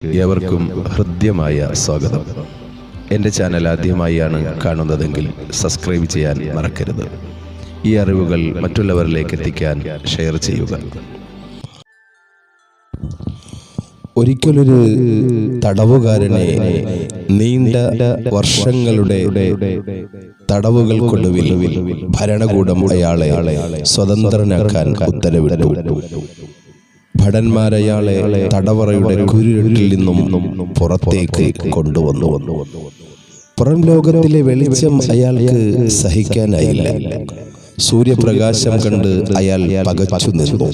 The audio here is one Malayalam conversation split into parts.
ഏവർക്കും ഹൃദ്യമായ സ്വാഗതം. എൻ്റെ ചാനൽ ആദ്യമായാണ് കാണുന്നതെങ്കിൽ സബ്സ്ക്രൈബ് ചെയ്യാൻ മറക്കരുത്. ഈ അറിവുകൾ മറ്റുള്ളവരിലേക്ക് എത്തിക്കാൻ ഷെയർ ചെയ്യുക. ഒരിക്കലൊരു തടവുകാരനെ നീണ്ട വർഷങ്ങളുടെ തടവുകൾക്കൊടുവിൽ ഭരണകൂടം അയാളെ സ്വതന്ത്രനാക്കാൻ ഉത്തരവിട്ടു. ഭടന്മാരയാളെ തടവറയുടെ കുരുട്ടിൽ നിന്നും പുറത്തേക്ക് കൊണ്ടുവന്നു. പുറം ലോകത്തിലെ വെളിച്ചം അയാൾക്ക് സഹിക്കാനായില്ല. സൂര്യപ്രകാശം കണ്ട് അയാൾ പകച്ചു നിന്നു.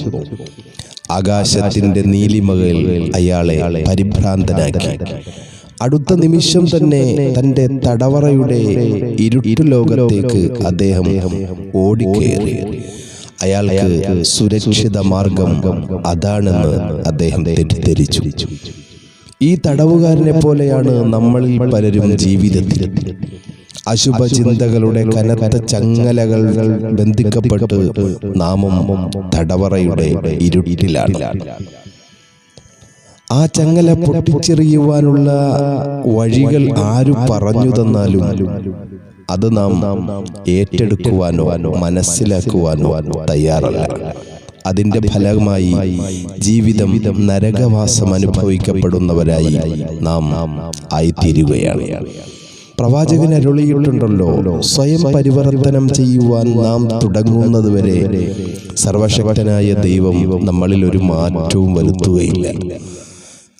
ആകാശത്തിന്റെ നീലിമകൾ അയാളെ പരിഭ്രാന്തനാക്കി. അടുത്ത നിമിഷം തന്നെ തന്റെ തടവറയുടെ ഇരുട്ടു ലോകത്തേക്ക് അദ്ദേഹം ഓടിക്കേറി. അയാൾക്ക് സുരക്ഷിത മാർഗം അതാണെന്ന് അദ്ദേഹം തെറ്റിദ്ധരിച്ചു. ഈ തടവുകാരനെ പോലെയാണ് നമ്മളിൽ പലരും ജീവിതത്തിൽ അശുഭ ചിന്തകളുടെ കനത്ത ചങ്ങലകൾ ബന്ധിക്കപ്പെട്ട് നാമും തടവറയുടെ ഇരുട്ടിലാണ്. ആ ചങ്ങല പൊട്ടിച്ചെറിയുവാനുള്ള വഴികൾ ആരു പറഞ്ഞു തന്നാലും അത് നാം ഏറ്റെടുക്കുവാനോ മനസ്സിലാക്കുവാനോ തയ്യാറല്ല. അതിൻ്റെ ഫലമായി ജീവിതം നരകവാസം അനുഭവിക്കപ്പെടുന്നവരായി നാം ആയിത്തീരുകയാണ്. പ്രവാചകൻ അരുളിയിട്ടുണ്ടല്ലോ, സ്വയം പരിവർത്തനം ചെയ്യുവാൻ നാം തുടങ്ങുന്നതുവരെ സർവശക്തനായ ദൈവം നമ്മളിൽ ഒരു മാറ്റവും വരുത്തുകയില്ല.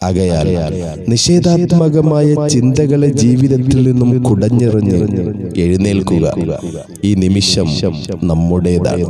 ആകയാൽ നിഷേധാത്മകമായ ചിന്തകളെ ജീവിതത്തിൽ നിന്നും കുടഞ്ഞെറിഞ്ഞ് എഴുന്നേൽക്കുക. ഈ നിമിഷം നമ്മുടേതാണ്.